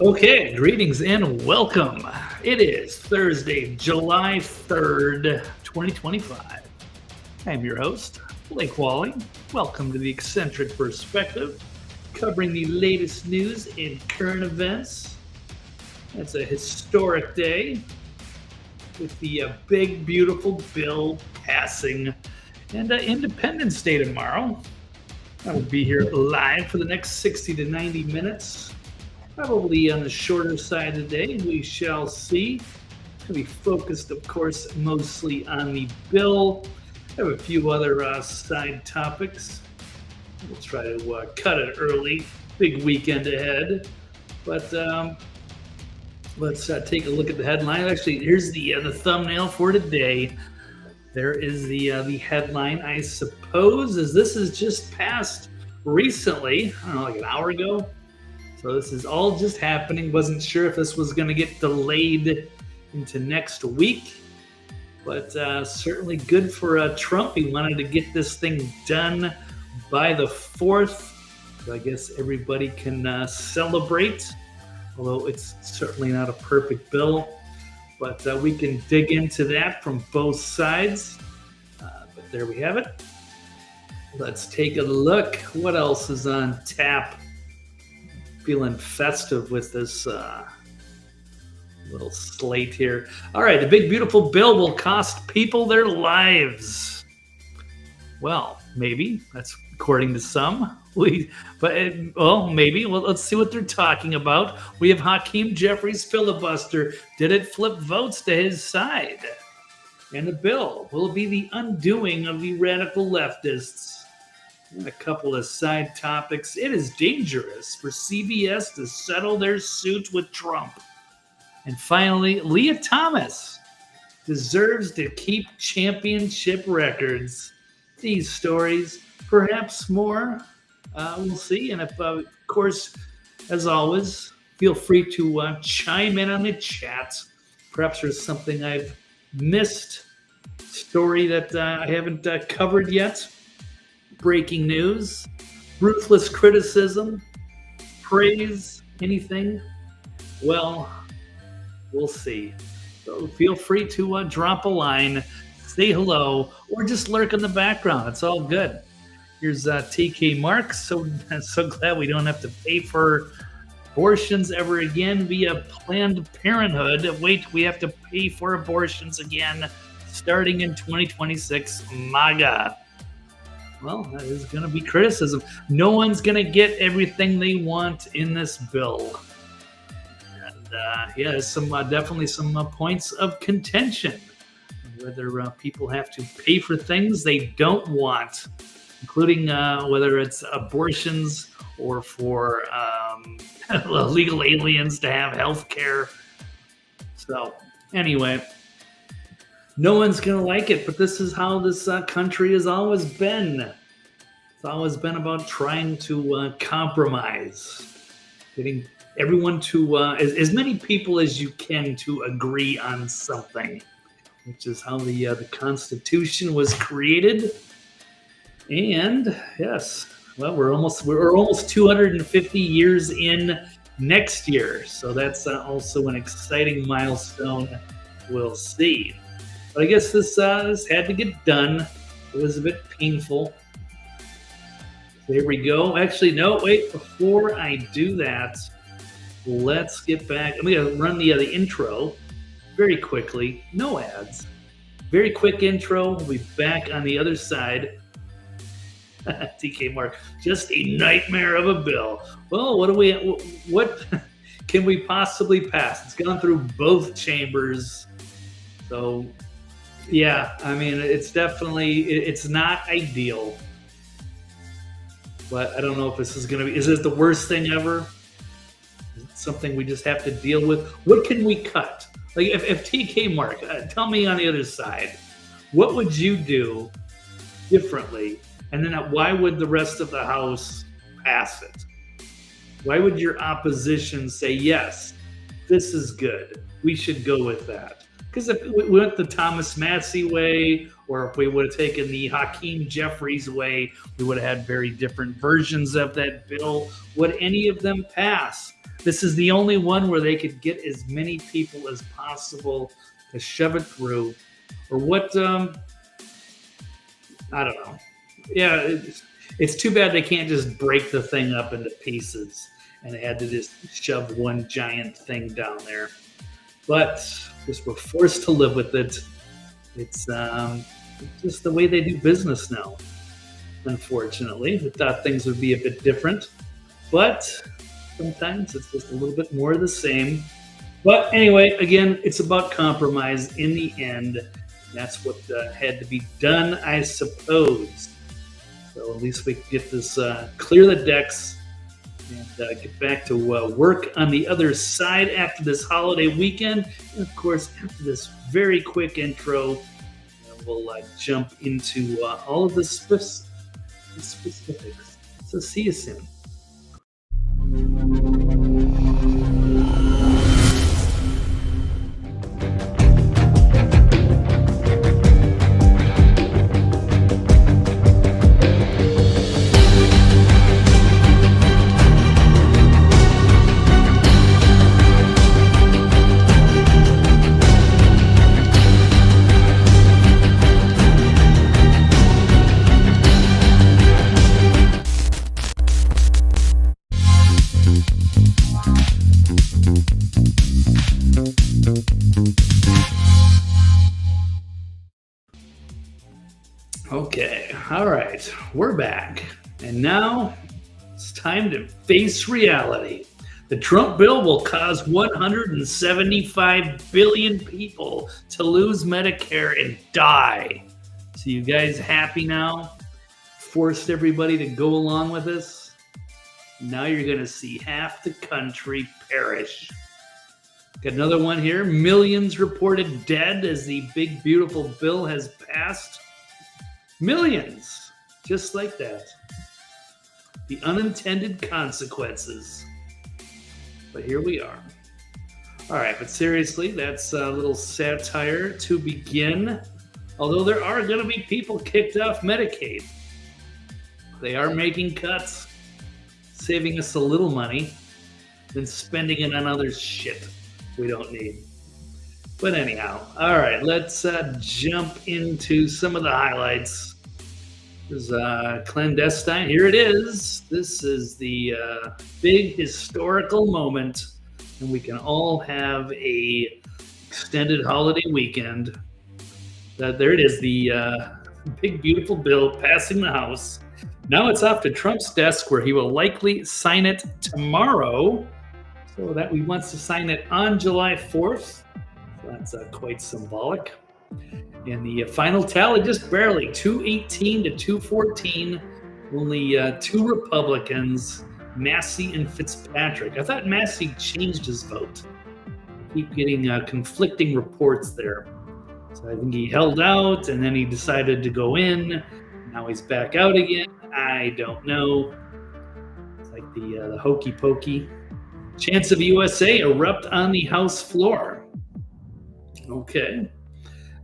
Okay, greetings and welcome. It is Thursday, July 3rd, 2025. I'm your host, Blake Wally. Welcome to the Eccentric Perspective, covering the latest news in current events. It's a historic day with the big, beautiful bill passing and Independence Day tomorrow. I will be here live for the next 60 to 90 minutes. Probably on the shorter side today, we shall see. It's going to be focused, of course, mostly on the bill. I have a few other side topics. We'll try to cut it early. Big weekend ahead. But let's take a look at the headline. Actually, here's the thumbnail for today. There is the headline, I suppose, as this is just passed recently. I don't know, like an hour ago. So this is all just happening. Wasn't sure if this was going to get delayed into next week, but certainly good for Trump. He wanted to get this thing done by the 4th. So I guess everybody can celebrate, although it's certainly not a perfect bill. But we can dig into that from both sides. But there we have it. Let's take a look. What else is on tap? Feeling festive with this little slate here. All right, the big beautiful bill will cost people their lives. Well, maybe that's according to some. Maybe. Well, let's see what they're talking about. We have Hakeem Jeffries filibuster. Did it flip votes to his side? And the bill will be the undoing of the radical leftists. And a couple of side topics. It is dangerous for CBS to settle their suit with Trump. And finally, Lia Thomas deserves to keep championship records. These stories, perhaps more, we'll see. And if, of course, as always, feel free to chime in on the chat. Perhaps there's something I've missed, story that I haven't covered yet. Breaking news, ruthless criticism, praise, anything? Well, we'll see. So feel free to drop a line, say hello, or just lurk in the background. It's all good. Here's TK Mark. So glad we don't have to pay for abortions ever again via Planned Parenthood. Wait, we have to pay for abortions again starting in 2026. MAGA. Well, that is going to be criticism. No one's going to get everything they want in this bill. And there's some definitely some points of contention. Whether people have to pay for things they don't want, including whether it's abortions or for illegal aliens to have health care. So anyway, no one's going to like it, but this is how this country has always been. It's always been about trying to compromise, getting everyone to, as many people as you can to agree on something, which is how the Constitution was created. And yes, well, we're almost 250 years in next year, so that's also an exciting milestone. We'll see. But I guess this had to get done. It was a bit painful. There we go. Actually, no, wait. Before I do that, let's get back. I'm going to run the intro very quickly. No ads. Very quick intro. We'll be back on the other side. TK Mark, just a nightmare of a bill. Well, what can we possibly pass? It's gone through both chambers. So yeah, I mean, it's not ideal, but I don't know if this is this the worst thing ever? Is it something we just have to deal with? What can we cut? Like if TK Mark, tell me on the other side, what would you do differently? And then why would the rest of the House pass it? Why would your opposition say, yes, this is good, we should go with that? Because if we went the Thomas Massey way, or if we would have taken the Hakeem Jeffries way, we would have had very different versions of that bill. Would any of them pass? This is the only one where they could get as many people as possible to shove it through. Or what? I don't know. Yeah, it's too bad they can't just break the thing up into pieces and they had to just shove one giant thing down there. But just we're forced to live with it. It's just the way they do business now, unfortunately. We thought things would be a bit different, but sometimes it's just a little bit more of the same. But anyway, again, it's about compromise in the end. That's what had to be done, I suppose. So at least we can get this, clear the decks, and get back to work on the other side after this holiday weekend. And of course, after this very quick intro, we'll jump into all of the specifics. So see you soon. Okay, all right, we're back. And now it's time to face reality. The Trump bill will cause 175 billion people to lose Medicare and die. So you guys happy now? Forced everybody to go along with this? Now you're going to see half the country perish. Got another one here. Millions reported dead as the big, beautiful bill has passed. Millions, just like that. The unintended consequences. But here we are. All right, but seriously, that's a little satire to begin. Although there are going to be people kicked off Medicaid. They are making cuts, saving us a little money, then spending it on other shit we don't need. But anyhow, all right, let's jump into some of the highlights. This is clandestine. Here it is. This is the big historical moment, and we can all have a extended holiday weekend. There it is, the big, beautiful bill passing the House. Now it's off to Trump's desk, where he will likely sign it tomorrow. So that he wants to sign it on July 4th. So that's quite symbolic. And the final tally, just barely 218 to 214. Only two Republicans, Massey and Fitzpatrick. I thought Massey changed his vote. I keep getting conflicting reports there. So I think he held out and then he decided to go in. Now he's back out again. I don't know. It's like the hokey pokey. Chance of USA erupt on the House floor. Okay.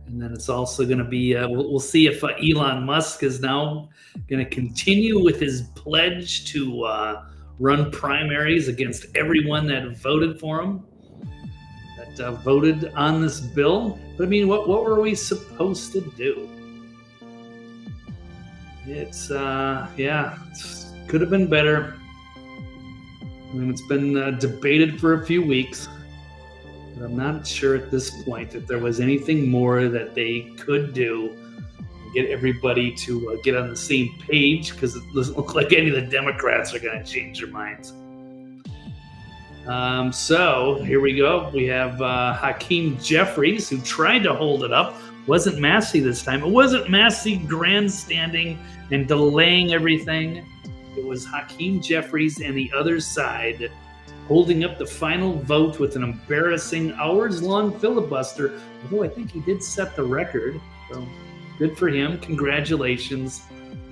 And then it's also going to be, we'll see if Elon Musk is now going to continue with his pledge to run primaries against everyone that voted for him, that voted on this bill. But I mean, what were we supposed to do? It's, could have been better. I mean, it's been debated for a few weeks. But I'm not sure at this point if there was anything more that they could do to get everybody to get on the same page, because it doesn't look like any of the Democrats are going to change their minds. So here we go. We have Hakeem Jeffries, who tried to hold it up. Wasn't Massey this time. It wasn't Massey grandstanding and delaying everything. It was Hakeem Jeffries and the other side holding up the final vote with an embarrassing hours-long filibuster, although I think he did set the record. So good for him. Congratulations.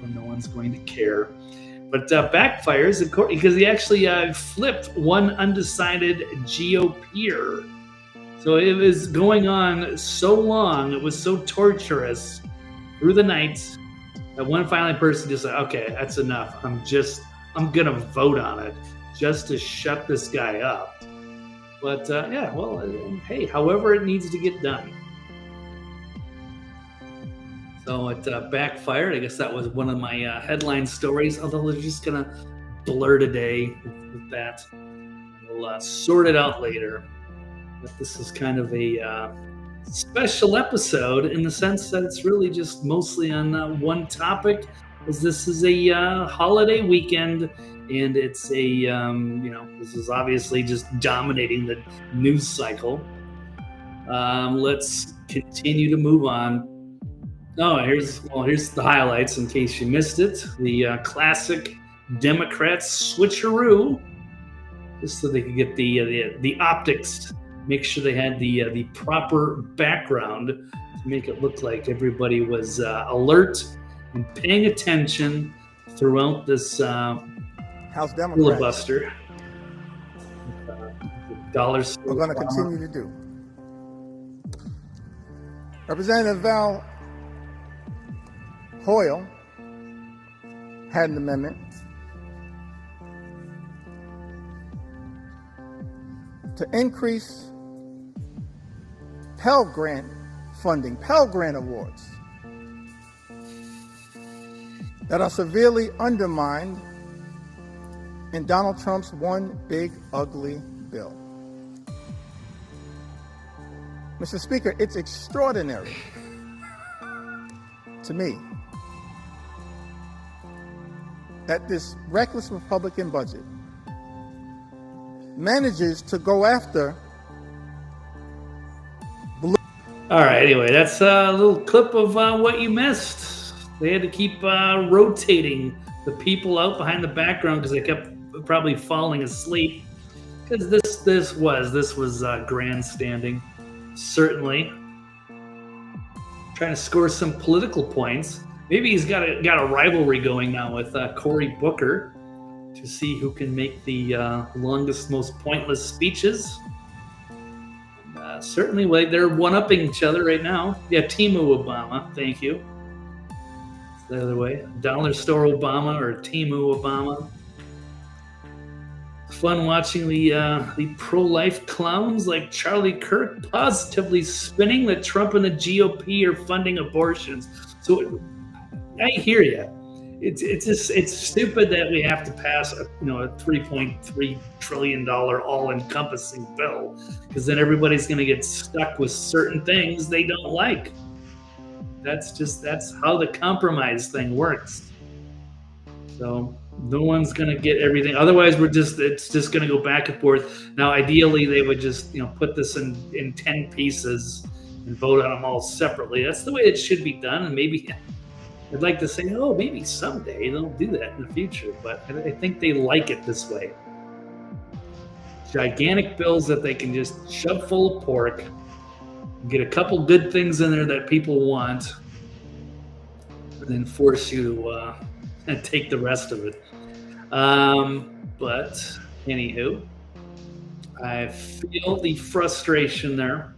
Well, no one's going to care. But backfires because he actually flipped one undecided GOPer. So it was going on so long, it was so torturous through the nights that one finally person just said, okay, that's enough. I'm going to vote on it just to shut this guy up. But hey, however it needs to get done. So it backfired. I guess that was one of my headline stories, although we're just going to blur today with that. We'll sort it out later. But this is kind of a special episode in the sense that it's really just mostly on one topic, as this is a holiday weekend, and it's a this is obviously just dominating the news cycle. Let's continue to move on. Oh, here's the highlights in case you missed it. The classic Democrats switcheroo, just so they could get the optics. Make sure they had the proper background to make it look like everybody was alert and paying attention throughout this House Democrats filibuster. Dollars. We're going to continue to do. Representative Val Hoyle had an amendment to increase Pell Grant funding, Pell Grant awards that are severely undermined in Donald Trump's one big ugly bill. Mr. Speaker, it's extraordinary to me that this reckless Republican budget manages to go after blue. All right, anyway, that's a little clip of what you missed. They had to keep rotating the people out behind the background because they kept probably falling asleep, because this was grandstanding, certainly trying to score some political points. Maybe he's got a rivalry going now with Cory Booker to see who can make the longest, most pointless speeches. Certainly, they're one-upping each other right now. Yeah, Timu Obama, thank you. It's the other way. Dollar Store Obama or Timu Obama. Fun watching the pro-life clowns like Charlie Kirk positively spinning that Trump and the GOP are funding abortions. So I hear you. It's stupid that we have to pass a $3.3 trillion all-encompassing bill, because then everybody's going to get stuck with certain things they don't like. That's how the compromise thing works. So no one's going to get everything. Otherwise, it's just going to go back and forth. Now, ideally, they would just put this in 10 pieces and vote on them all separately. That's the way it should be done. And maybe I'd like to say, maybe someday they'll do that in the future. But I think they like it this way. Gigantic bills that they can just shove full of pork, get a couple good things in there that people want, and then force you to take the rest of it. But anywho, I feel the frustration there.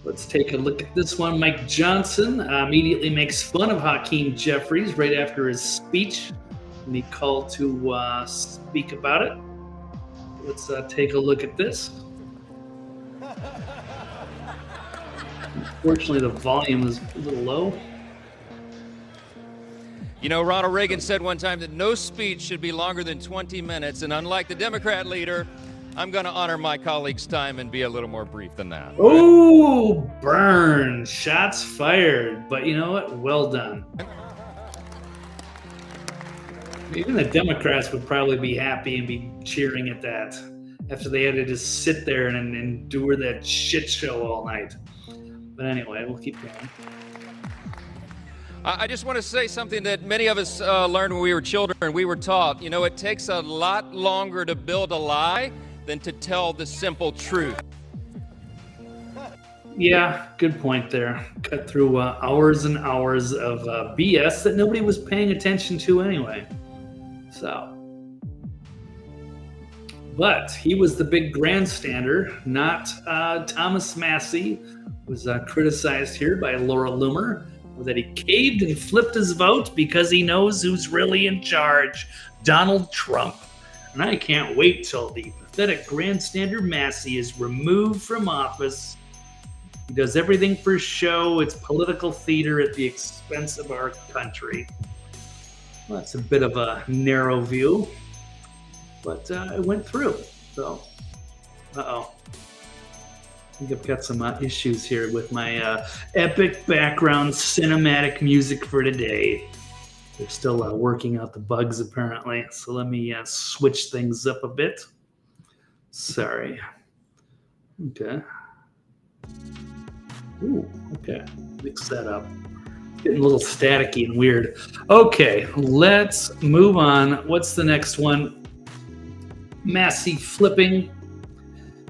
Let's take a look at this one. Mike Johnson immediately makes fun of Hakeem Jeffries right after his speech when he called to speak about it. Let's take a look at this. Unfortunately, the volume is a little low. Ronald Reagan said one time that no speech should be longer than 20 minutes, and unlike the Democrat leader, I'm going to honor my colleague's time and be a little more brief than that. Oh, burn. Shots fired. But you know what? Well done. Even the Democrats would probably be happy and be cheering at that after they had to just sit there and endure that shit show all night. But anyway, we'll keep going. I just want to say something that many of us learned when we were children. We were taught, it takes a lot longer to build a lie than to tell the simple truth. Yeah, good point there. Cut through hours and hours of BS that nobody was paying attention to anyway. So, But he was the big grandstander, not Thomas Massey, was criticized here by Laura Loomer, that he caved and flipped his vote because he knows who's really in charge, Donald Trump. And I can't wait till the pathetic grandstander Massey is removed from office. He does everything for show. It's political theater at the expense of our country. Well, that's a bit of a narrow view, but it went through. So, I think I've got some issues here with my epic background cinematic music for today. They're still working out the bugs, apparently. So let me switch things up a bit. Sorry. Okay. Ooh, okay. Mix that up. Getting a little staticky and weird. Okay, let's move on. What's the next one? Massey flipping.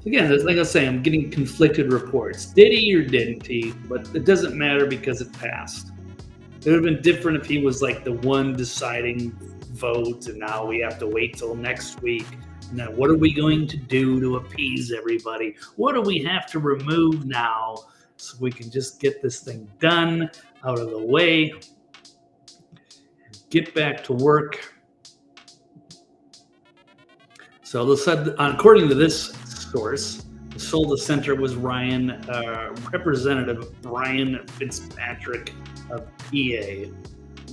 Again, like I was saying, I'm getting conflicted reports. Did he or didn't he? But it doesn't matter because it passed. It would have been different if he was like the one deciding vote, and now we have to wait till next week. Now, what are we going to do to appease everybody? What do we have to remove now so we can just get this thing done, out of the way, and get back to work? So they said, according to this source, the sole dissenter was Representative Ryan Fitzpatrick of PA.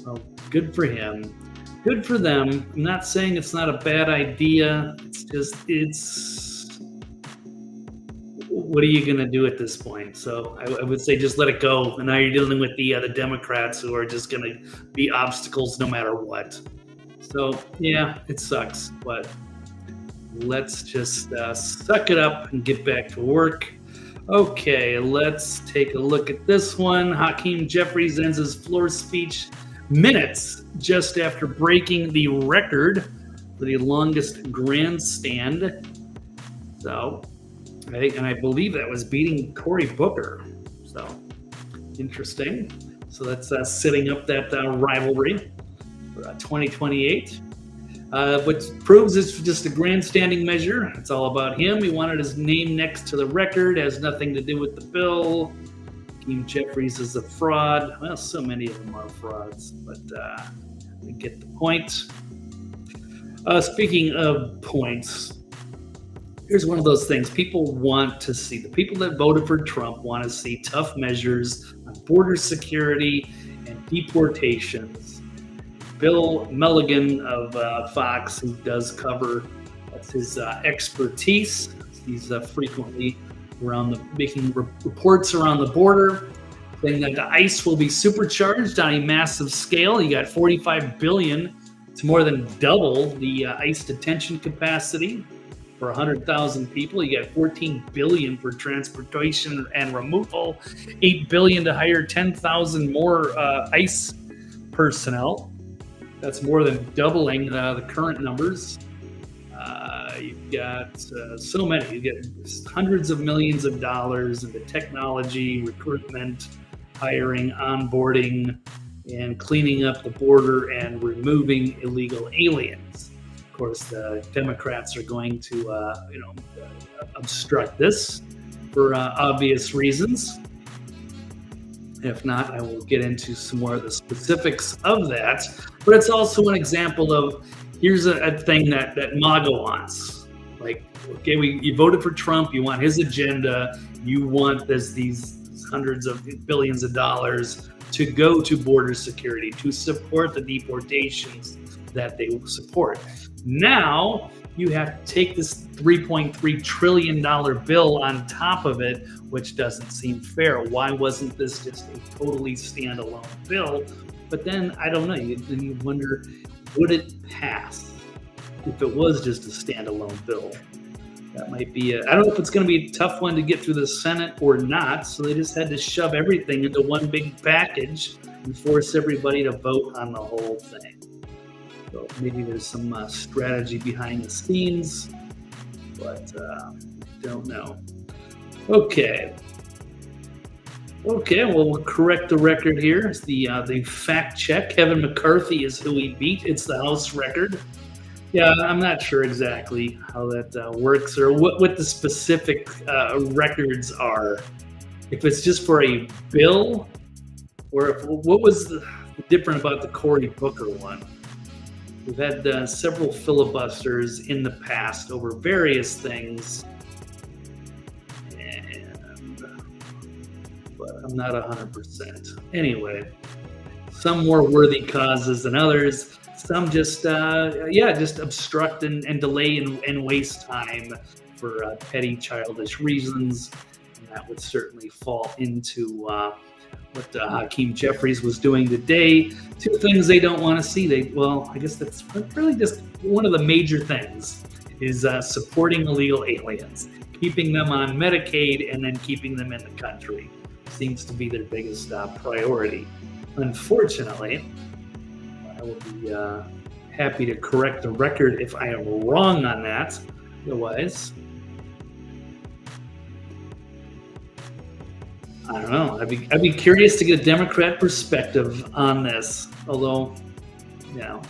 Well, good for him. Good for them. I'm not saying it's not a bad idea. It's what are you going to do at this point? So I would say just let it go. And now you're dealing with the Democrats who are just going to be obstacles no matter what. So, yeah, it sucks. But let's just suck it up and get back to work. Okay, let's take a look at this one. Hakeem Jeffries ends his floor speech minutes just after breaking the record for the longest grandstand. So, I believe that was beating Cory Booker. So, interesting. So that's setting up that rivalry for 2028. What proves it's just a grandstanding measure. It's all about him. He wanted his name next to the record. It has nothing to do with the bill. Hakeem Jeffries is a fraud. Well, so many of them are frauds, but we get the point. Speaking of points, here's one of those things people want to see. The people that voted for Trump want to see tough measures on border security and deportations. Bill Mulligan of Fox, who does cover, that's his expertise. He's frequently making reports around the border, saying that the ICE will be supercharged on a massive scale. You got $45 billion. It's more than double the ICE detention capacity for 100,000 people. You got $14 billion for transportation and removal, $8 billion to hire 10,000 more ICE personnel. That's more than doubling the current numbers. You've got so many. You get hundreds of millions of dollars into technology, recruitment, hiring, onboarding, and cleaning up the border and removing illegal aliens. Of course, the Democrats are going to, obstruct this for obvious reasons. If not, I will get into some more of the specifics of that. But it's also an example of, here's a thing that MAGA wants. Like, okay, you voted for Trump, you want his agenda, you want these hundreds of billions of dollars to go to border security, to support the deportations that they support. Now, you have to take this $3.3 trillion bill on top of it, which doesn't seem fair. Why wasn't this just a totally standalone bill? But then, I don't know, you wonder, would it pass if it was just a standalone bill? That might be I don't know if it's going to be a tough one to get through the Senate or not, so they just had to shove everything into one big package and force everybody to vote on the whole thing. So maybe there's some strategy behind the scenes, but don't know. Okay, well, we'll correct the record here. It's the fact check. Kevin McCarthy is who he beat. It's the House record. Yeah, I'm not sure exactly how that works or what the specific records are. If it's just for a bill, or what was different about the Cory Booker one? We've had several filibusters in the past over various things, but I'm not 100%. Anyway, some more worthy causes than others. Some just, just obstruct and delay and waste time for petty, childish reasons. And that would certainly fall into what Hakeem Jeffries was doing today. Two things they don't want to see. I guess that's really just one of the major things is supporting illegal aliens, keeping them on Medicaid, and then keeping them in the country. Seems to be their biggest priority. Unfortunately, I will be happy to correct the record if I am wrong on that. Otherwise, I don't know. I'd be curious to get a Democrat perspective on this. Although,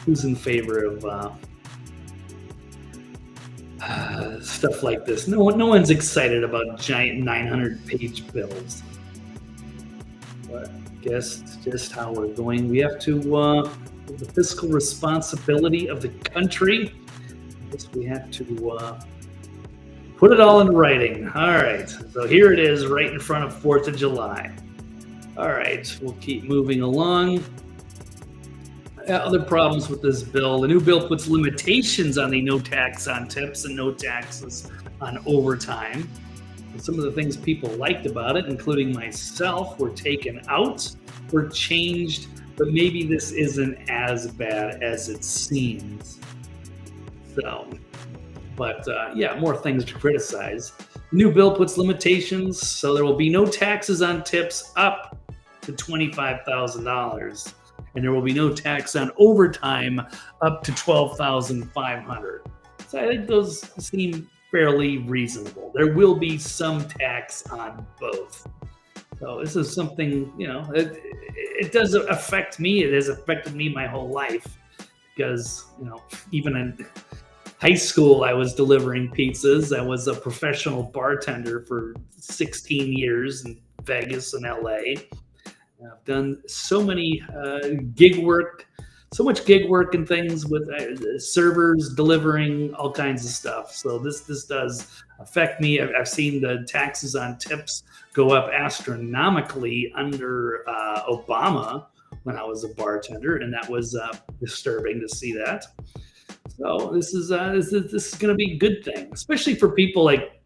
who's in favor of stuff like this? No one's excited about giant 900-page bills. But I guess it's just how we're going. We have to, the fiscal responsibility of the country. I guess we have to put it all in writing. All right. So here it is right in front of 4th of July. All right. We'll keep moving along. Other problems with this bill. The new bill puts limitations on the no tax on tips and no taxes on overtime. And some of the things people liked about it, including myself, were taken out, were changed, but maybe this isn't as bad as it seems. So, but more things to criticize. The new bill puts limitations, so there will be no taxes on tips up to $25,000, and there will be no tax on overtime up to $12,500. So I think those seem fairly reasonable. There will be some tax on both. So this is something, it does affect me. It has affected me my whole life because, even in high school, I was delivering pizzas. I was a professional bartender for 16 years in Vegas and LA. I've done so many so much gig work and things with servers delivering all kinds of stuff. So this does affect me. I've seen the taxes on tips go up astronomically under Obama when I was a bartender, and that was disturbing to see that. So this is going to be a good thing, especially for people like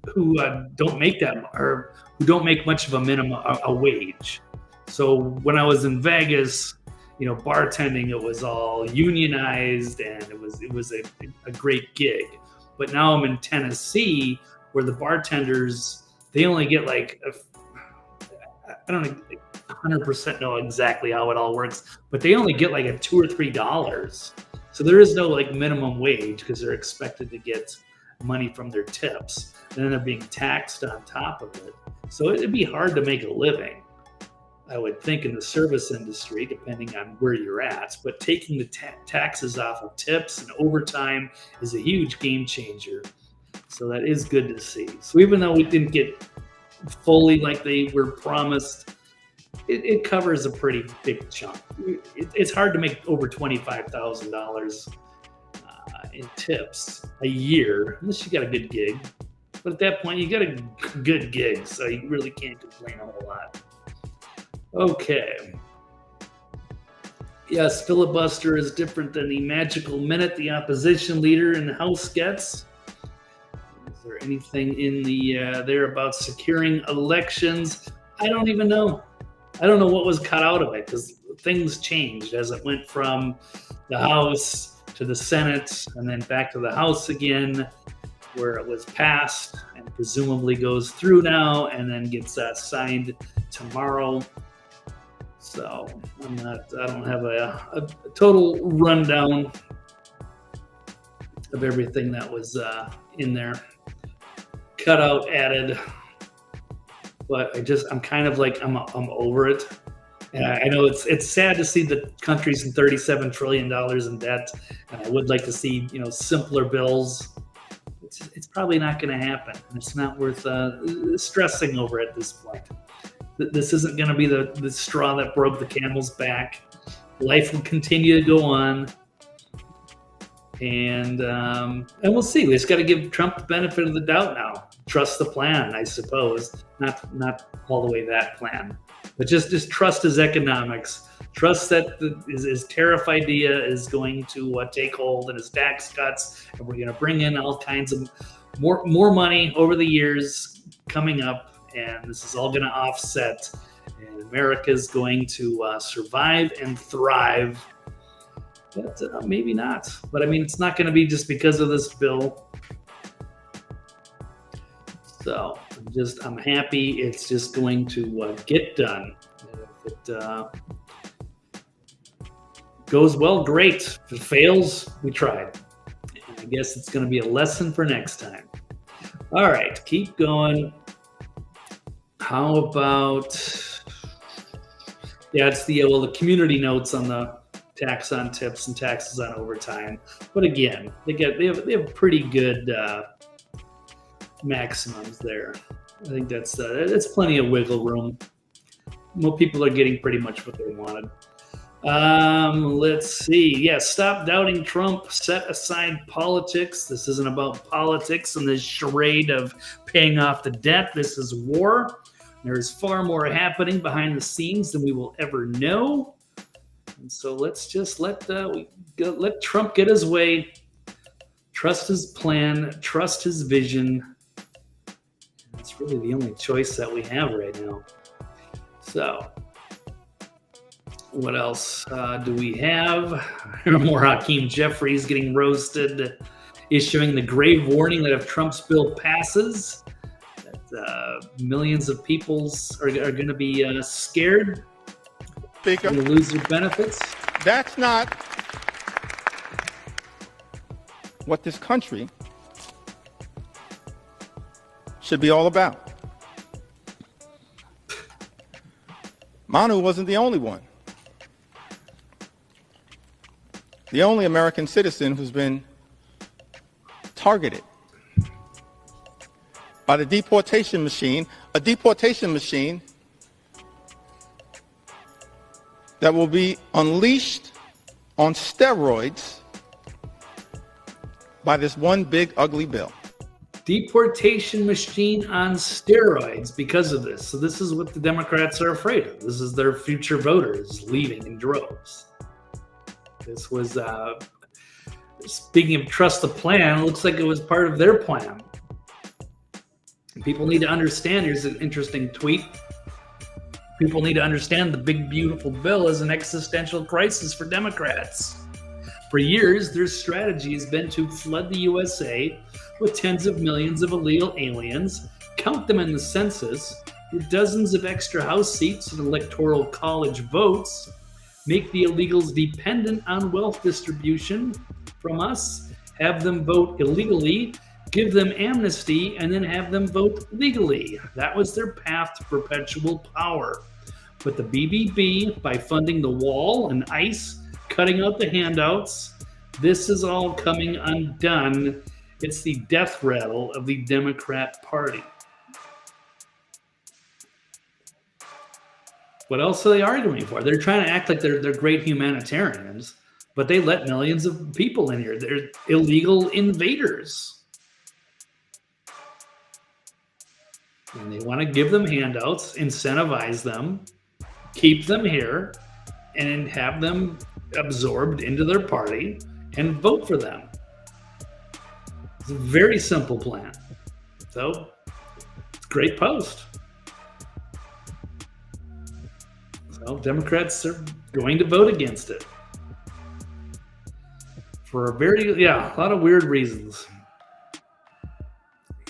who don't make that or who don't make much of a minimum a wage. So when I was in Vegas, bartending, it was all unionized and it was a great gig. But now I'm in Tennessee where the bartenders, they only get I don't 100% know exactly how it all works, but they only get like a $2 or $3. So there is no minimum wage because they're expected to get money from their tips, and then they're being taxed on top of it. So it'd be hard to make a living, I would think, in the service industry, depending on where you're at. But taking the taxes off of tips and overtime is a huge game changer. So that is good to see. So even though we didn't get fully like they were promised, it covers a pretty big chunk. It's hard to make over $25,000 in tips a year, unless you got a good gig. But at that point, you got a good gig, so you really can't complain a whole lot. Okay. Yes, filibuster is different than the magical minute the opposition leader in the House gets. Is there anything in the there about securing elections? I don't even know. I don't know what was cut out of it because things changed as it went from the House to the Senate and then back to the House again, where it was passed and presumably goes through now and then gets signed tomorrow. So I don't have a total rundown of everything that was in there, cut out, added. But I'm kind of I'm over it. I know it's sad to see the country's in $37 trillion in debt, and I would like to see simpler bills. It's probably not going to happen. It's not worth stressing over at this point. This isn't going to be the straw that broke the camel's back. Life will continue to go on, and we'll see. We just got to give Trump the benefit of the doubt now. Trust the plan, I suppose. Not all the way that plan, but just trust his economics. Trust that his tariff idea is going to take hold, and his tax cuts, and we're going to bring in all kinds of more money over the years coming up, and this is all going to offset, and America's going to survive and thrive. But maybe not. But I mean, it's not going to be just because of this bill. So I'm happy it's just going to get done. If it goes well, great. If it fails, we tried. And I guess it's going to be a lesson for next time. All right, keep going. How about, it's the community notes on the tax on tips and taxes on overtime. But again, they have pretty good maximums there. I think that's plenty of wiggle room. More people are getting pretty much what they wanted. Let's see. Yeah, stop doubting Trump. Set aside politics. This isn't about politics and this charade of paying off the debt. This is war. There's far more happening behind the scenes than we will ever know. And so let's just let Trump get his way. Trust his plan. Trust his vision. That's really the only choice that we have right now. So, what else do we have? More Hakeem Jeffries getting roasted, issuing the grave warning that if Trump's bill passes, that millions of people are going to be scared. Speaker, going to lose their benefits. That's not what this country should be all about. Manu wasn't the only one. The only American citizen who's been targeted by the deportation machine, a deportation machine that will be unleashed on steroids by this one big ugly bill. Deportation machine on steroids because of this. So this is what the Democrats are afraid of. This is their future voters leaving in droves. This was, speaking of trust the plan, it looks like it was part of their plan. People need to understand, here's an interesting tweet. People need to understand the big, beautiful bill is an existential crisis for Democrats. For years, their strategy has been to flood the USA with tens of millions of illegal aliens, count them in the census, with dozens of extra House seats and electoral college votes, make the illegals dependent on wealth distribution from us, have them vote illegally, give them amnesty, and then have them vote legally. That was their path to perpetual power. But the BBB, by funding the wall and ICE, cutting out the handouts, this is all coming undone. It's the death rattle of the Democrat Party. What else are they arguing for? They're trying to act like they're great humanitarians, but they let millions of people in here. They're illegal invaders. And they want to give them handouts, incentivize them, keep them here, and have them absorbed into their party and vote for them. It's a very simple plan. So, great post. So, Democrats are going to vote against it. For a lot of weird reasons.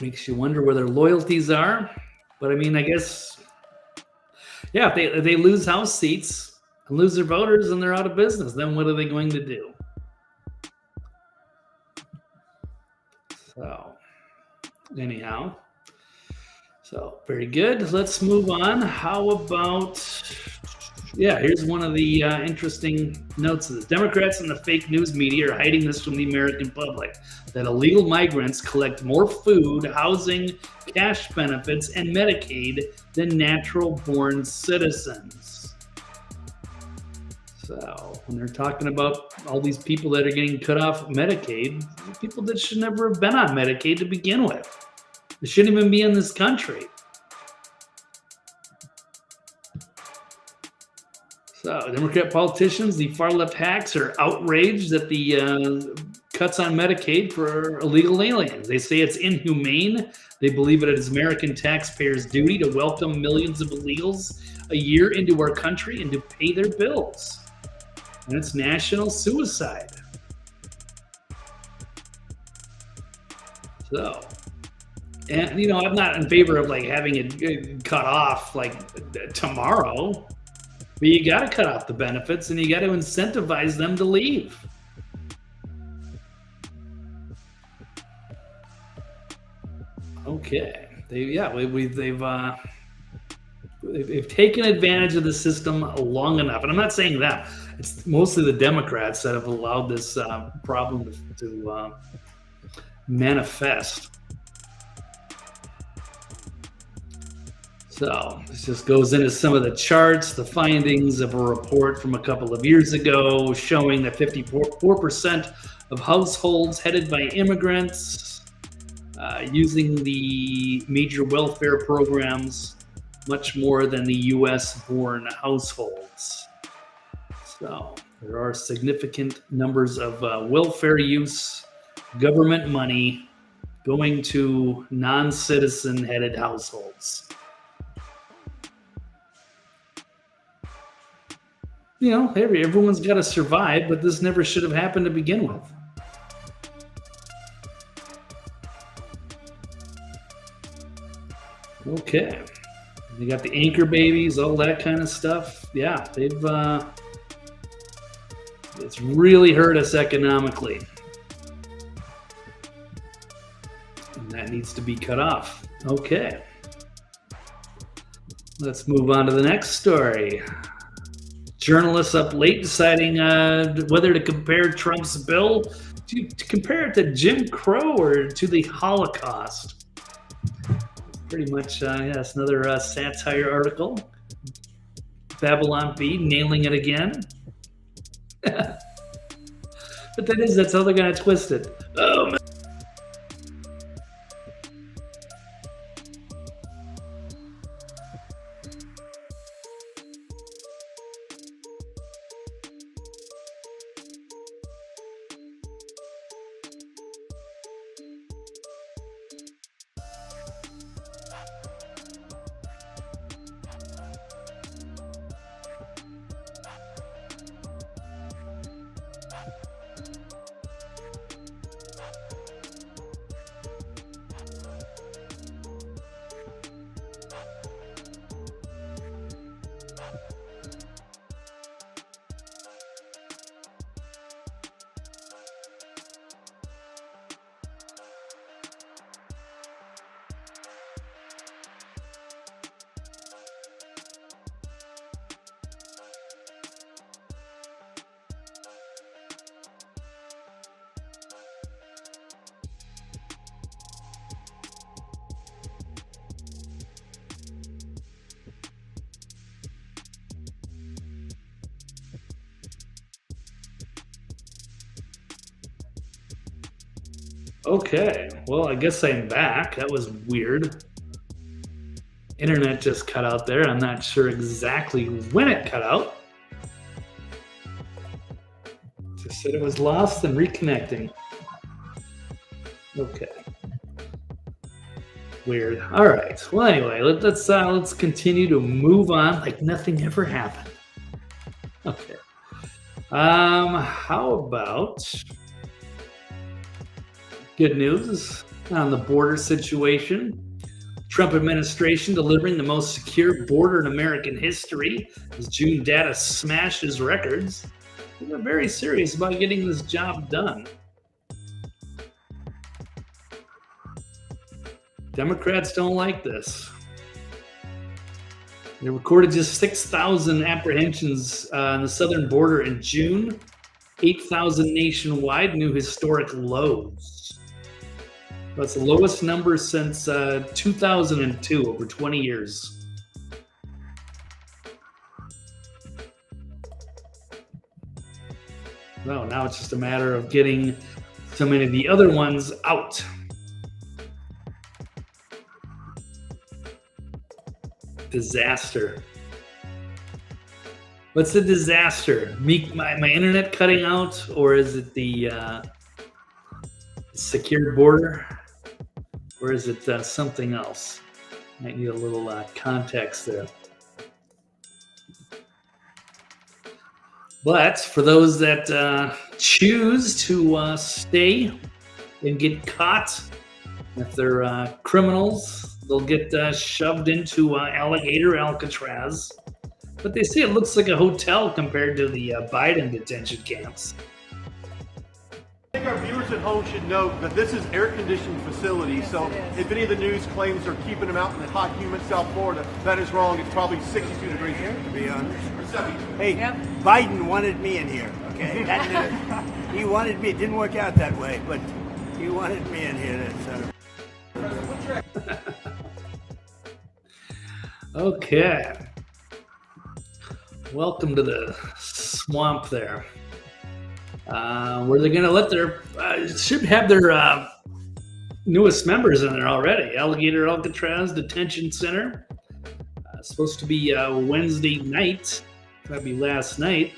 Makes you wonder where their loyalties are. But I mean, I guess, if they lose House seats and lose their voters and they're out of business, then what are they going to do? So, anyhow. So, very good. Let's move on. How about Yeah, here's one of the interesting notes of this. Democrats and the fake news media are hiding this from the American public, that illegal migrants collect more food, housing, cash benefits, and Medicaid than natural-born citizens. So when they're talking about all these people that are getting cut off Medicaid, people that should never have been on Medicaid to begin with. They shouldn't even be in this country. So, Democrat politicians, the far-left hacks, are outraged at the cuts on Medicaid for illegal aliens. They say it's inhumane. They believe it is American taxpayers' duty to welcome millions of illegals a year into our country and to pay their bills. And it's national suicide. So, and I'm not in favor of like having it cut off like tomorrow. But you got to cut off the benefits and you got to incentivize them to leave. Okay. They've taken advantage of the system long enough. And I'm not saying that. It's mostly the Democrats that have allowed this problem to manifest. So this just goes into some of the charts, the findings of a report from a couple of years ago showing that 54% of households headed by immigrants using the major welfare programs, much more than the U.S.-born households. So there are significant numbers of welfare use, government money going to non-citizen headed households. Everyone's got to survive, but this never should have happened to begin with. Okay. You got the anchor babies, all that kind of stuff. Yeah, it's really hurt us economically. And that needs to be cut off. Okay. Let's move on to the next story. Journalists up late deciding whether to compare Trump's bill to compare it to Jim Crow or to the Holocaust. Pretty much, it's another satire article. Babylon Bee nailing it again. But that's how they're going to twist it. Oh, man. Okay, well, I guess I'm back. That was weird. Internet just cut out there. I'm not sure exactly when it cut out. Just said it was lost and reconnecting. Okay. Weird. All right. Well, anyway, let's continue to move on like nothing ever happened. Okay. How about good news on the border situation? Trump administration delivering the most secure border in American history as June data smashes records. They're very serious about getting this job done. Democrats don't like this. They recorded just 6,000 apprehensions on the southern border in June, 8,000 nationwide, new historic lows. That's the lowest number since 2002, over 20 years. Well, now it's just a matter of getting so many of the other ones out. Disaster. What's the disaster? My internet cutting out, or is it the secured border, or is it something else? Might need a little context there. But for those that choose to stay and get caught, if they're criminals, they'll get shoved into Alcatraz. But they say it looks like a hotel compared to the Biden detention camps. I think our viewers at home should note that this is air-conditioned facility, so if any of the news claims they're keeping them out in the hot, humid South Florida, that is wrong. It's probably 62 degrees here, to be honest. Hey, yep. Biden wanted me in here, okay? He wanted me. It didn't work out that way, but he wanted me in here. Okay. Welcome to the swamp there. Where they're going to let their, should have their newest members in there already. Alcatraz Detention Center. Supposed to be Wednesday night. That'd be last night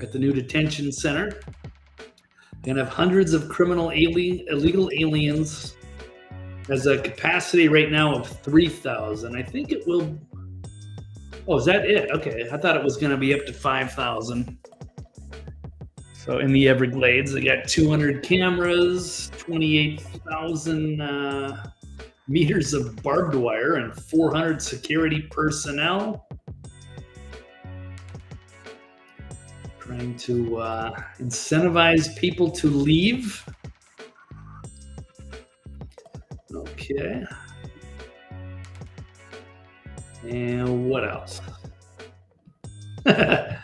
at the new detention center. Gonna have hundreds of illegal aliens. Has a capacity right now of 3,000. I think it will. Oh, is that it? Okay, I thought it was gonna be up to 5,000. So in the Everglades, they got 200 cameras, 28,000 meters of barbed wire, and 400 security personnel. Trying to incentivize people to leave. Okay. And what else? Other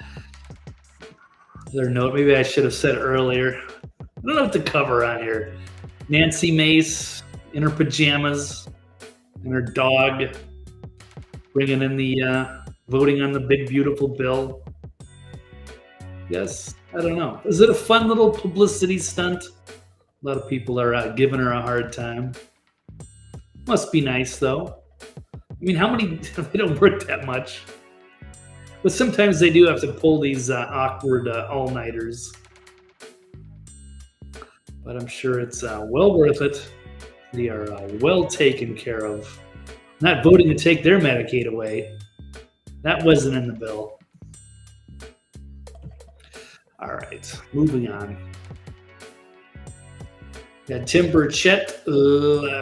note, maybe I should have said earlier. I don't know what to cover on here. Nancy Mace in her pajamas and her dog bringing in the voting on the big beautiful bill. Yes, I don't know. Is it a fun little publicity stunt? A lot of people are giving her a hard time. Must be nice, though. I mean, how many? They don't work that much. But sometimes they do have to pull these awkward all-nighters. But I'm sure it's well worth it. They are well taken care of. Not voting to take their Medicaid away. That wasn't in the bill. All right, moving on. Got Tim Burchett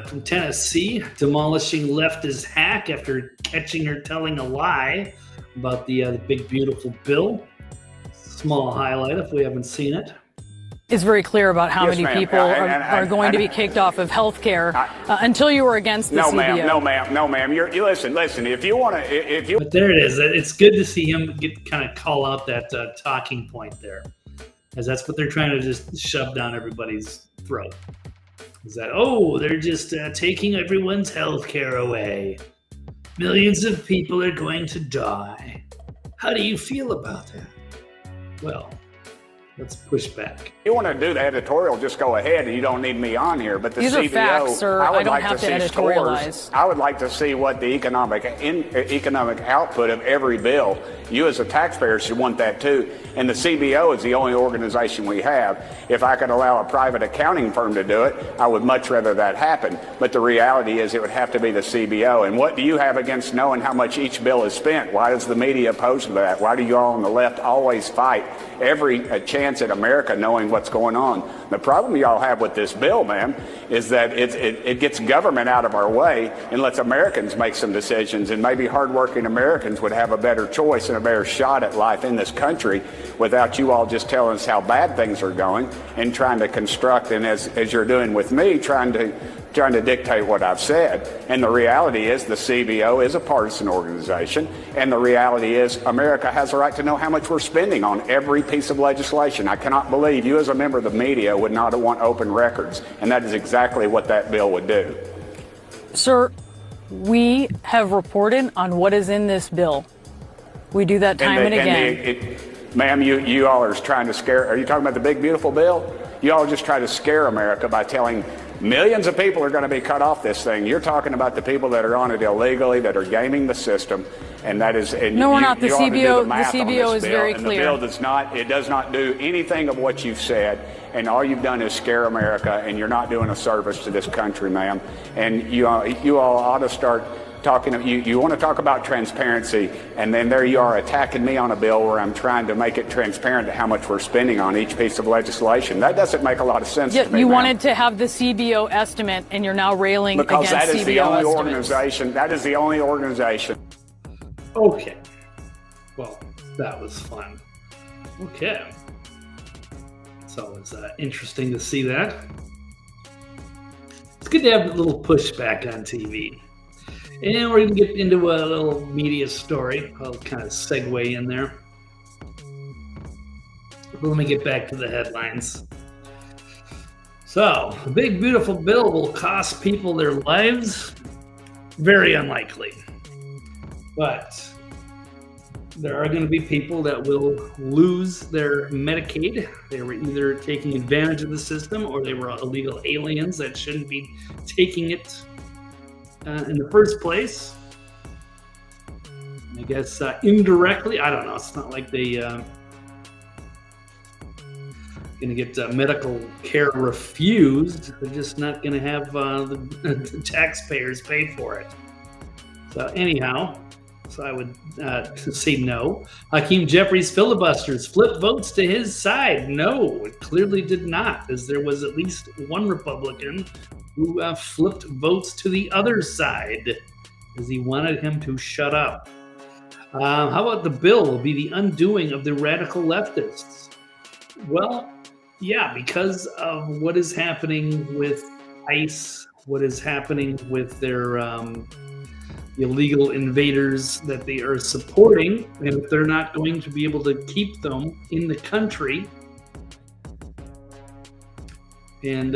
from Tennessee demolishing leftist hack after catching her telling a lie about the big beautiful bill. Small highlight if we haven't seen it. Is very clear about how many people are going to be kicked off of health care until you were against the CBO. No, ma'am. You listen. If you want to, But there it is. It's good to see him kind of call out that talking point there, because that's what they're trying to just shove down everybody's throat. Is that they're just taking everyone's health care away. Millions of people are going to die. How do you feel about that? Well, let's push back. If you want to do the editorial, just go ahead. You don't need me on here. But the These CBO, are facts, sir. I would I don't like have to to see editorialize. scores. I would like to see what the economic output of every bill. You as a taxpayer should want that too. And the CBO is the only organization we have. If I could allow a private accounting firm to do it, I would much rather that happen. But the reality is it would have to be the CBO. And what do you have against knowing how much each bill is spent? Why does the media oppose that? Why do you all on the left always fight every chance at America knowing what's going on? The problem y'all have with this bill, ma'am, is that it gets government out of our way and lets Americans make some decisions. And maybe hardworking Americans would have a better choice and a better shot at life in this country without you all just telling us how bad things are going and trying to construct, and as you're doing with me, trying to trying to dictate what I've said. And the reality is the CBO is a partisan organization. And the reality is America has a right to know how much we're spending on every piece of legislation. I cannot believe you as a member of the media would not want open records. And that is exactly what that bill would do. Sir, we have reported on what is in this bill. We do that time and again. Ma'am, you all are trying to scare. Are you talking about the big, beautiful bill? You all just try to scare America by telling millions of people are going to be cut off this thing. You're talking about the people that are on it illegally, that are gaming the system, and that is. And no, we're not. The CBO is very clear. The bill does not. It does not do anything of what you've said, and all you've done is scare America, and you're not doing a service to this country, ma'am. And you all ought to start talking. You want to talk about transparency, and then there you are attacking me on a bill where I'm trying to make it transparent to how much we're spending on each piece of legislation. That doesn't make a lot of sense to me. You wanted to have the CBO estimate, and you're now railing because against that is CBO the only estimates. organization. That is the only organization. Okay. Well, that was fun. Okay. It's always interesting to see that. It's good to have a little pushback on TV. And we're going to get into a little media story. I'll kind of segue in there. But let me get back to the headlines. So, the big, beautiful bill will cost people their lives? Very unlikely. But there are going to be people that will lose their Medicaid. They were either taking advantage of the system or they were illegal aliens that shouldn't be taking it in the first place. I guess indirectly, I don't know. It's not like they going to get medical care refused. They're just not going to have the taxpayers pay for it. So anyhow, so I would say no. Hakeem Jeffries filibusters flip votes to his side. No, it clearly did not, as there was at least one Republican who flipped votes to the other side as he wanted him to shut up. How about the bill will be the undoing of the radical leftists? Well, yeah, because of what is happening with ICE, what is happening with their illegal invaders that they are supporting, and if they're not going to be able to keep them in the country and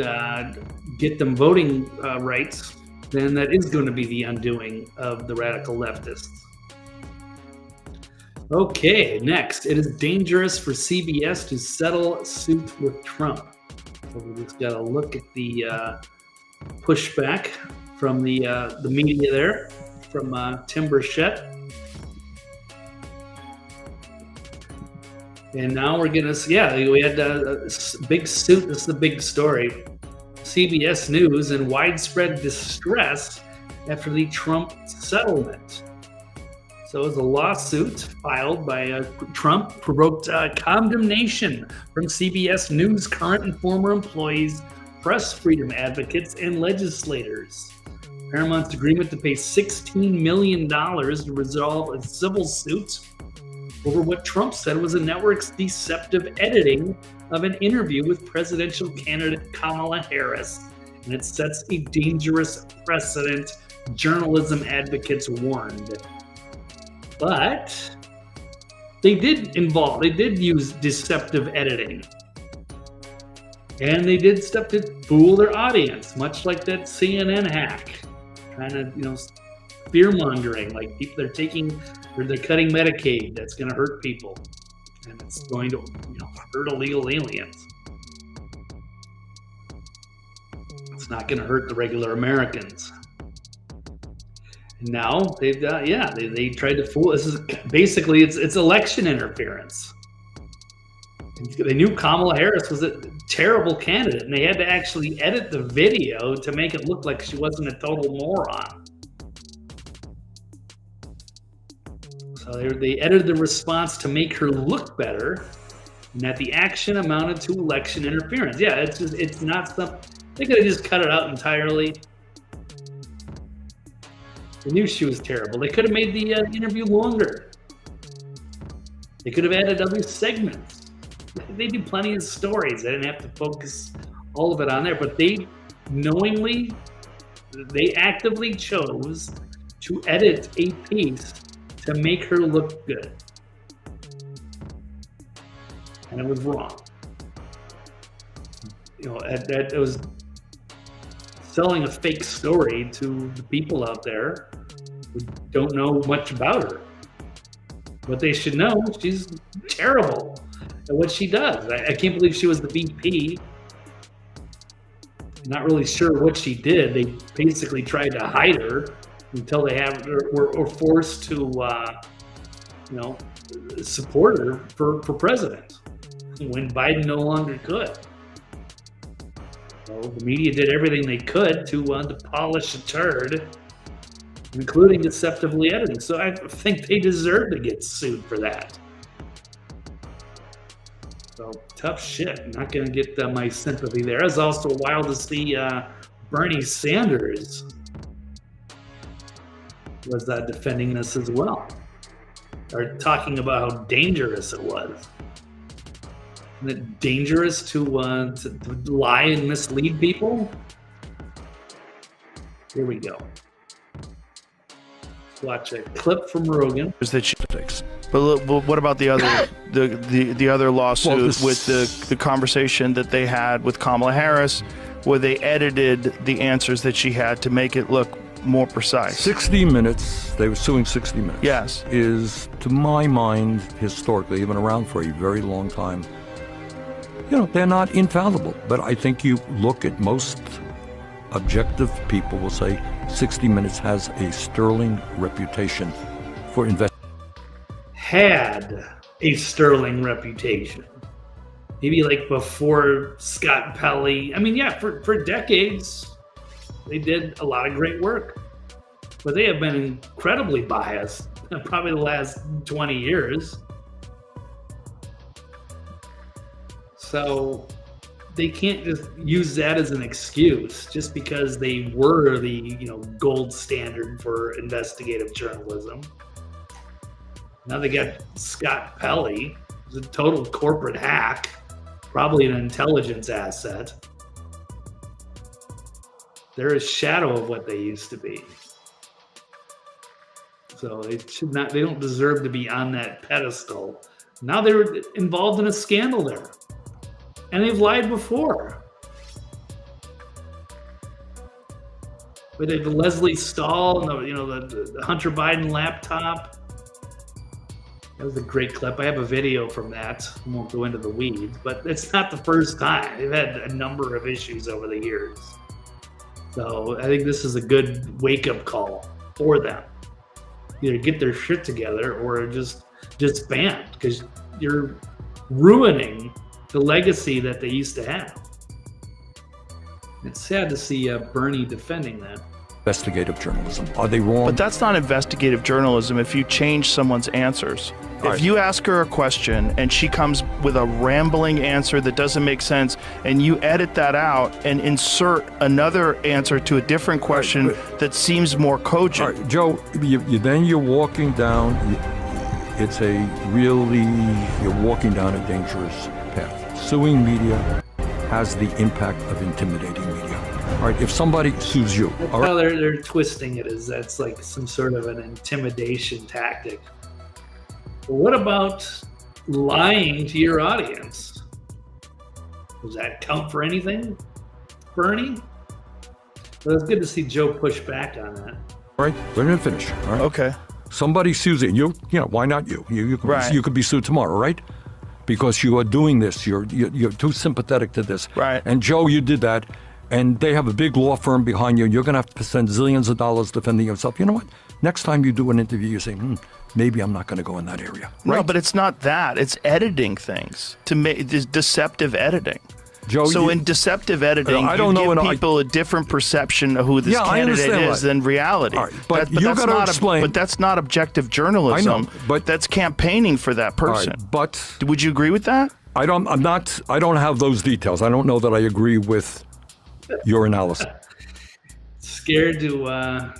get them voting rights, then that is going to be the undoing of the radical leftists. Okay, next. It is dangerous for CBS to settle suit with Trump. So we just got to look at the pushback from the media there, from Tim Burchett. And now we're going to, we had a big suit. This is the big story. CBS News in widespread distress after the Trump settlement. So it was a lawsuit filed by Trump provoked condemnation from CBS News current and former employees, press freedom advocates, and legislators. Paramount's agreement to pay $16 million to resolve a civil suit over what Trump said was the network's deceptive editing of an interview with presidential candidate Kamala Harris. And it sets a dangerous precedent, journalism advocates warned. But they did use deceptive editing. And they did stuff to fool their audience, much like that CNN hack. Trying to, fear-mongering, like people they're cutting Medicaid, that's going to hurt people. And it's going to, hurt illegal aliens. It's not going to hurt the regular Americans. And now they've they tried to fool. This is basically it's election interference. They knew Kamala Harris was a terrible candidate, and they had to actually edit the video to make it look like she wasn't a total moron. So they edited the response to make her look better, and that the action amounted to election interference. Yeah, it's not something. They could have just cut it out entirely. They knew she was terrible. They could have made the interview longer. They could have added other segments. They do plenty of stories. They didn't have to focus all of it on there, but they knowingly They actively chose to edit a piece to make her look good. And it was wrong. It was selling a fake story to the people out there who don't know much about her. What they should know, she's terrible at what she does. I can't believe she was the VP. Not really sure what she did. They basically tried to hide her until they were forced to, support her for president when Biden no longer could. So the media did everything they could to polish a turd, including deceptively editing. So I think they deserve to get sued for that. So tough shit. Not going to get my sympathy there. It's also wild to see Bernie Sanders was defending this as well, or talking about how dangerous it was. Isn't it dangerous to lie and mislead people? Here we go. Let's watch a clip from Rogan. But what about the other the other lawsuit with the conversation that they had with Kamala Harris, where they edited the answers that she had to make it look more precise? 60 Minutes, they were suing 60 Minutes. Yes. Is, to my mind, historically, they've been around for a very long time. They're not infallible, but I think you look at most objective people will say 60 Minutes has a sterling reputation for investing. Had a sterling reputation. Maybe like before Scott Pelley. I mean, yeah, for decades, they did a lot of great work. But they have been incredibly biased, probably the last 20 years. So they can't just use that as an excuse just because they were the gold standard for investigative journalism. Now they got Scott Pelley, who's a total corporate hack, probably an intelligence asset. They're a shadow of what they used to be. So they don't deserve to be on that pedestal. Now they're involved in a scandal there. And they've lied before. With the Leslie Stahl and the Hunter Biden laptop. That was a great clip. I have a video from that. I won't go into the weeds, but it's not the first time. They've had a number of issues over the years. So I think this is a good wake-up call for them. Either get their shit together or just disband, because you're ruining the legacy that they used to have. It's sad to see Bernie defending that. Investigative journalism. Are they wrong? But that's not investigative journalism if you change someone's answers. If you ask her a question and she comes with a rambling answer that doesn't make sense, and you edit that out and insert another answer to a different question that seems more cogent. All right, Joe, then you're walking down, you're walking down a dangerous path. Suing media has the impact of intimidating media. All right, if somebody sues you. That's how they're twisting it, is that's like some sort of an intimidation tactic. But what about lying to your audience? Does that count for anything, Bernie? Well, it's good to see Joe push back on that. All right, we're going to finish. All right? Okay. Somebody sues you. Why not you? You could be sued tomorrow, right? Because you are doing this. You're too sympathetic to this. Right. And Joe, you did that. And they have a big law firm behind you. You're going to have to spend zillions of dollars defending yourself. You know what? Next time you do an interview, you say, maybe I'm not going to go in that area. Right? No, but it's not that. It's editing things to make this deceptive editing. Joe, so in deceptive editing, you give people a different perception of who this candidate is than reality. Right, but you got to explain. But that's not objective journalism. I know, but that's campaigning for that person. Right, but would you agree with that? I don't have those details. I don't know that I agree with your analysis. Scared to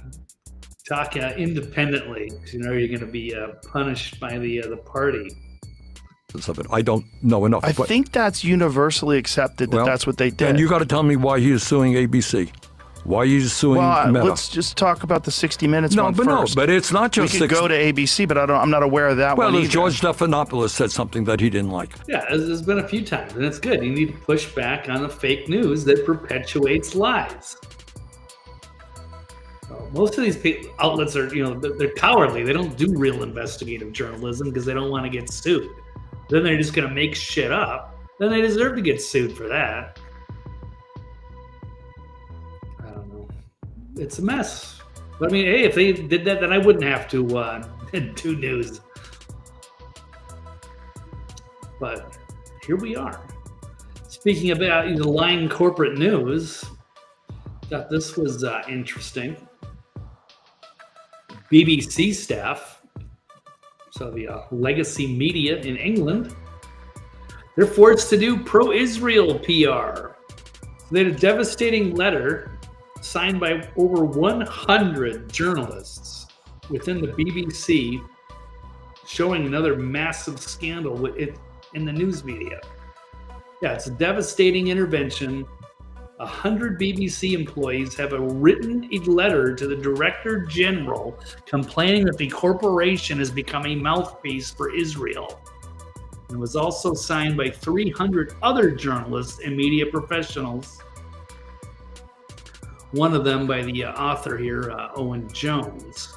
talk independently. You're going to be punished by the party. Of it. I don't know enough. I think that's universally accepted that that's what they did. And you got to tell me why he is suing ABC. Why are you suing Well, Meta? let's just talk about the 60 Minutes No, one but first. no, but it's not just we could 60. go to ABC, but I'm not aware of that Well, one either. George Stephanopoulos said something that he didn't like. Yeah, there's been a few times, and it's good. You need to push back on the fake news that perpetuates lies. Most of these outlets are, they're cowardly. They don't do real investigative journalism because they don't want to get sued. Then they're just going to make shit up. Then they deserve to get sued for that. I don't know. It's a mess. But I mean, hey, if they did that, then I wouldn't have to do news. But here we are. Speaking about the lying corporate news, thought this was interesting. BBC staff, so the legacy media in England, they're forced to do pro-Israel PR. So they had a devastating letter signed by over 100 journalists within the BBC showing another massive scandal in the news media. Yeah, it's a devastating intervention. 100 BBC employees have written a letter to the Director General complaining that the corporation has become a mouthpiece for Israel. It was also signed by 300 other journalists and media professionals. One of them by the author here, Owen Jones.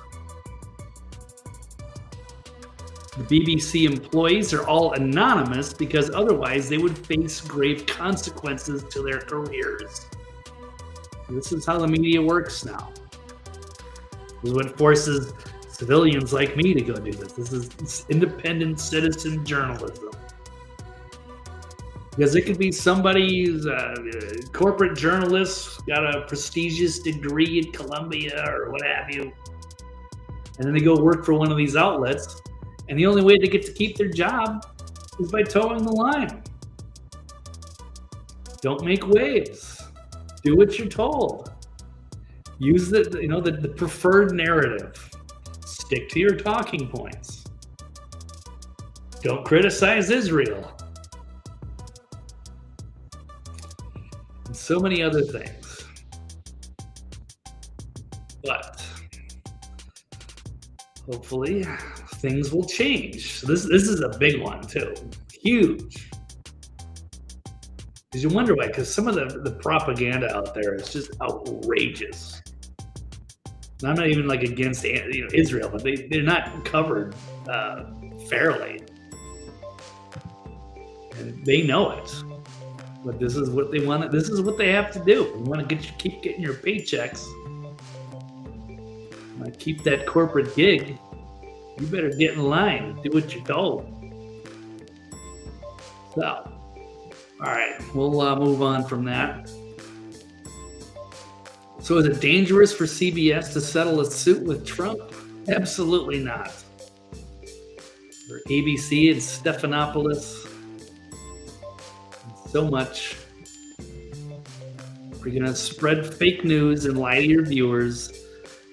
The BBC employees are all anonymous because otherwise they would face grave consequences to their careers. This is how the media works now. This is what forces civilians like me to go do this. This is independent citizen journalism. Because it could be somebody's corporate journalist, got a prestigious degree at Columbia or what have you, and then they go work for one of these outlets. And the only way they get to keep their job is by towing the line. Don't make waves. Do what you're told. Use the preferred narrative. Stick to your talking points. Don't criticize Israel. And so many other things. But hopefully things will change. So this is a big one too. Huge. Because you wonder why, because some of the propaganda out there is just outrageous. And I'm not even like against Israel, but they're not covered fairly. And they know it. But this is what they want. This is what they have to do. You want to keep getting your paychecks. You want to keep that corporate gig. You better get in line. Do what you're told. So, all right, we'll move on from that. So is it dangerous for CBS to settle a suit with Trump? Absolutely not. For ABC and Stephanopoulos, so much. If you're going to spread fake news and lie to your viewers,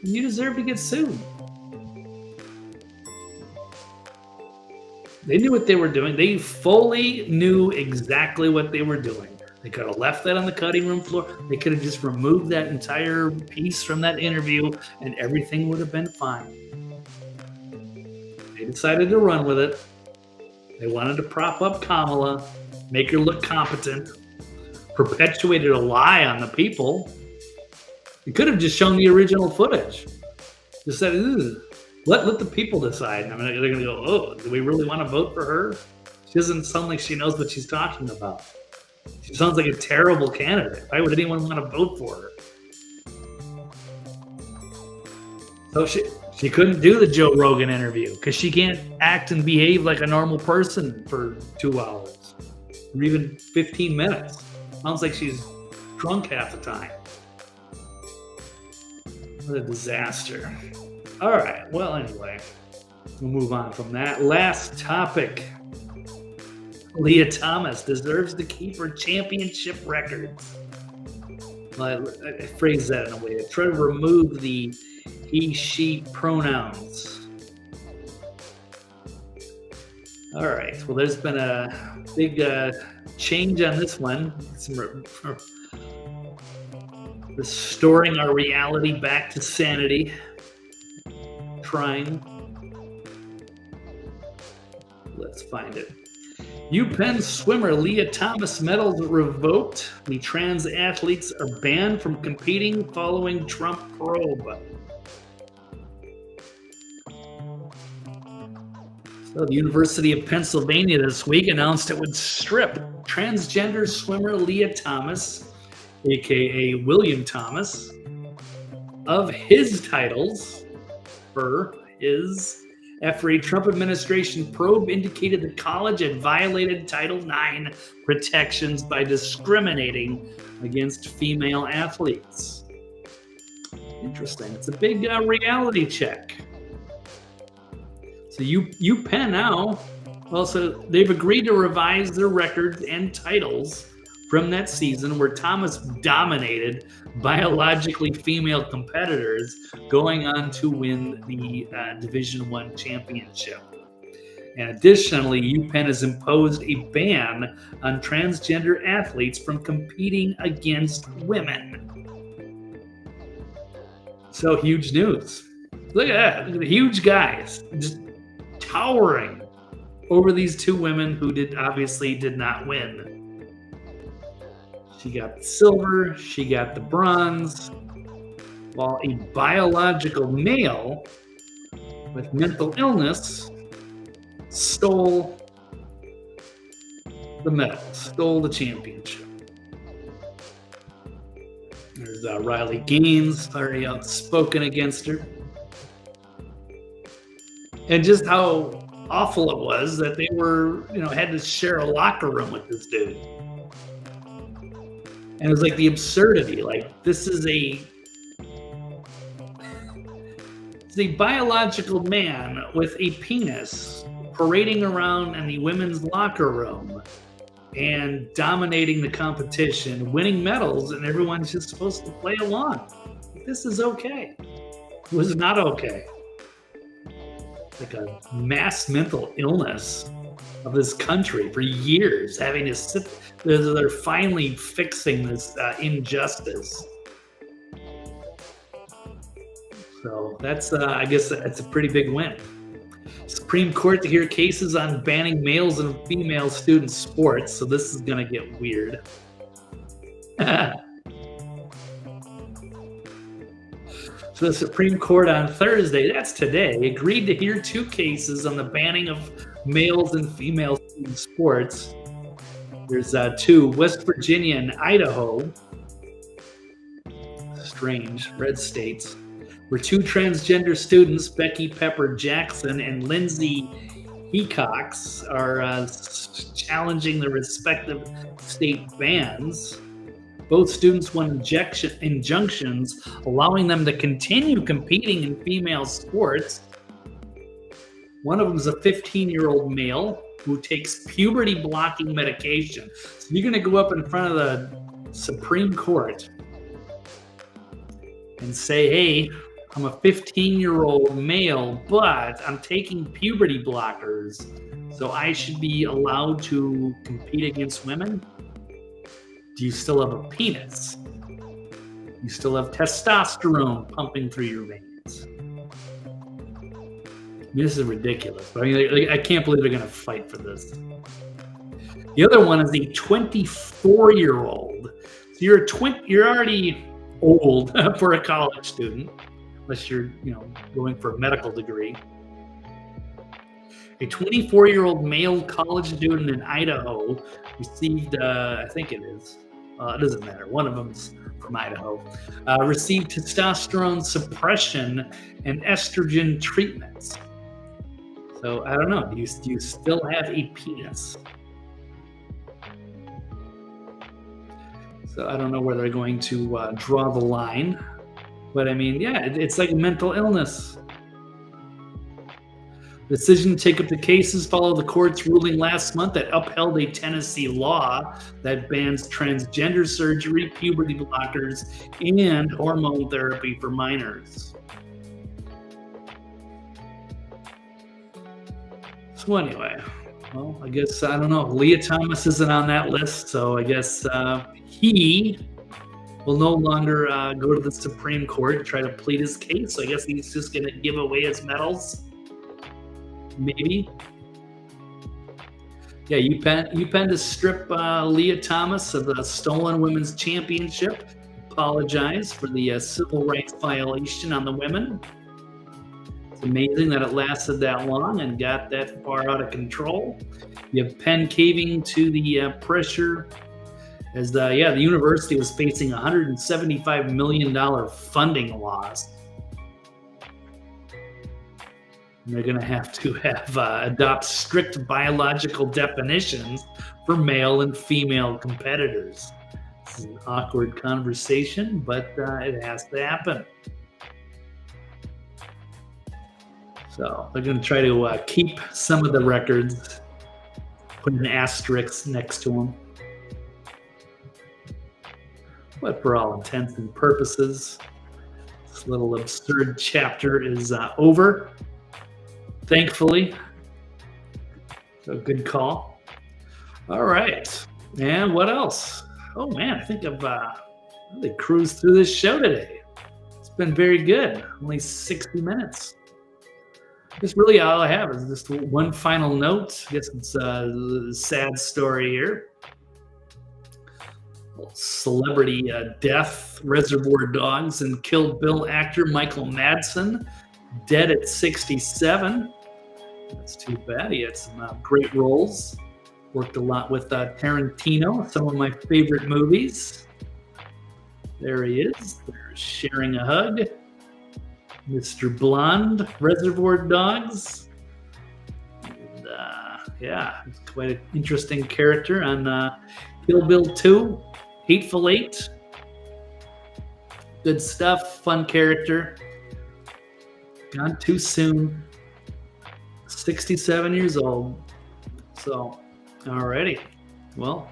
you deserve to get sued. They knew what they were doing. They fully knew exactly what they were doing. They could have left that on the cutting room floor. They could have just removed that entire piece from that interview and everything would have been fine. They decided to run with it. They wanted to prop up Kamala, make her look competent, perpetuated a lie on the people. You could have just shown the original footage. Just said, let the people decide. I mean, they're going to go, oh, do we really want to vote for her? She doesn't sound like she knows what she's talking about. She sounds like a terrible candidate. Why would anyone want to vote for her? So she couldn't do the Joe Rogan interview because she can't act and behave like a normal person for 2 hours or even 15 minutes. Sounds like she's drunk half the time. What a disaster. All right, well, anyway, we'll move on from that. Last topic. Lia Thomas deserves to keep her championship records. Well, I phrase that in a way. I try to remove the he, she pronouns. All right, well, there's been a big change on this one. restoring our reality back to sanity. Trying. Let's find it. UPenn swimmer Lia Thomas medals revoked. The trans athletes are banned from competing following Trump probe. So the University of Pennsylvania this week announced it would strip transgender swimmer Lia Thomas, aka William Thomas, of his titles, after a Trump administration probe indicated the college had violated Title IX protections by discriminating against female athletes. Interesting. It's a big reality check. So UPenn now, so they've agreed to revise their records and titles from that season where Thomas dominated biologically female competitors, going on to win the Division I championship. And additionally, UPenn has imposed a ban on transgender athletes from competing against women. So huge news. Look at that. Look at the huge guys just towering over these two women who obviously did not win. She got the silver, she got the bronze, while a biological male with mental illness stole the medal, stole the championship. There's Riley Gaines, very outspoken against her. And just how awful it was that they were, had to share a locker room with this dude. And it was like the absurdity, like this is a biological man with a penis parading around in the women's locker room and dominating the competition, winning medals, and everyone's just supposed to play along. This is okay. It was not okay. Like a mass mental illness of this country for years, having to sit. They're finally fixing this injustice. So that's, I guess, that's a pretty big win. Supreme Court to hear cases on banning males and female student sports. So this is going to get weird. So the Supreme Court on Thursday, that's today, agreed to hear two cases on the banning of males and female student sports. There's two, West Virginia and Idaho, strange, red states, where two transgender students, Becky Pepper Jackson and Lindsay Hecox, are challenging the respective state bans. Both students won injunctions allowing them to continue competing in female sports. One of them is a 15-year-old male who takes puberty-blocking medication. So you're going to go up in front of the Supreme Court and say, hey, I'm a 15-year-old male, but I'm taking puberty blockers, so I should be allowed to compete against women? Do you still have a penis? You still have testosterone pumping through your veins? This is ridiculous. I mean, I can't believe they're going to fight for this. The other one is a 24-year-old. So you're already old for a college student, unless you're going for a medical degree. A 24-year-old male college student in Idaho received, I think it is. It doesn't matter. One of them's from Idaho. Received testosterone suppression and estrogen treatments. So I don't know. Do you still have a penis? So I don't know where they're going to draw the line. But I mean, yeah, it's like mental illness. The decision to take up the cases followed the court's ruling last month that upheld a Tennessee law that bans transgender surgery, puberty blockers, and hormone therapy for minors. So anyway, well, I guess, I don't know. Lia Thomas isn't on that list, so I guess he will no longer go to the Supreme Court and try to plead his case. So I guess he's just going to give away his medals. Maybe. Yeah, UPenn to strip Lia Thomas of the stolen women's championship. Apologize for the civil rights violation on the women. It's amazing that it lasted that long and got that far out of control. You have Penn caving to the pressure as the university was facing $175 million funding loss. And they're going to have adopt strict biological definitions for male and female competitors. This is an awkward conversation, but it has to happen. So they're going to try to keep some of the records, put an asterisk next to them. But for all intents and purposes, this little absurd chapter is over. Thankfully. So good call. All right. And what else? Oh man, I think I've really cruised through this show today. It's been very good. Only 60 minutes. That's really all I have is just one final note. I guess it's a sad story here. Celebrity death, Reservoir Dogs, and Kill Bill actor Michael Madsen, dead at 67. That's too bad. He had some great roles. Worked a lot with Tarantino, some of my favorite movies. There he is. They're sharing a hug. Mr. Blonde, Reservoir Dogs. And, he's quite an interesting character on Kill Bill 2, Hateful Eight. Good stuff, fun character. Gone too soon. 67 years old. So, alrighty. Well,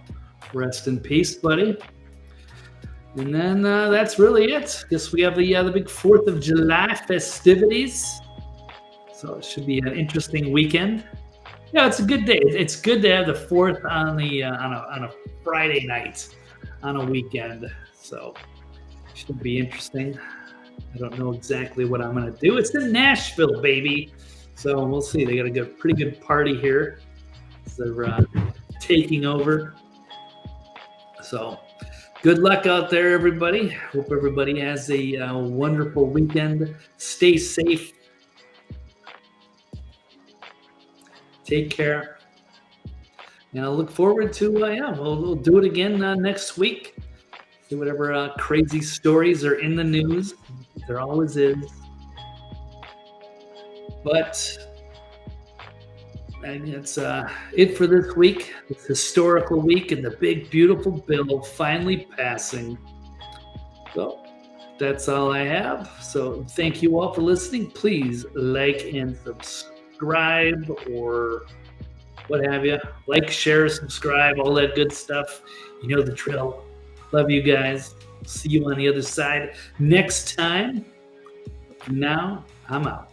rest in peace, buddy. And then that's really it. Guess we have the big 4th of July festivities. So it should be an interesting weekend. Yeah, it's a good day. It's good to have the 4th on a Friday night on a weekend. So it should be interesting. I don't know exactly what I'm going to do. It's in Nashville, baby. So we'll see. They got a pretty good party here. They're taking over. So good luck out there, everybody. Hope everybody has a wonderful weekend. Stay safe. Take care. And I'll look forward to, we'll do it again next week. See whatever crazy stories are in the news. There always is. But and that's it for this week. This historical week and the big, beautiful bill finally passing. So that's all I have. So thank you all for listening. Please like and subscribe or what have you. Like, share, subscribe, all that good stuff. You know the drill. Love you guys. See you on the other side next time. Now I'm out.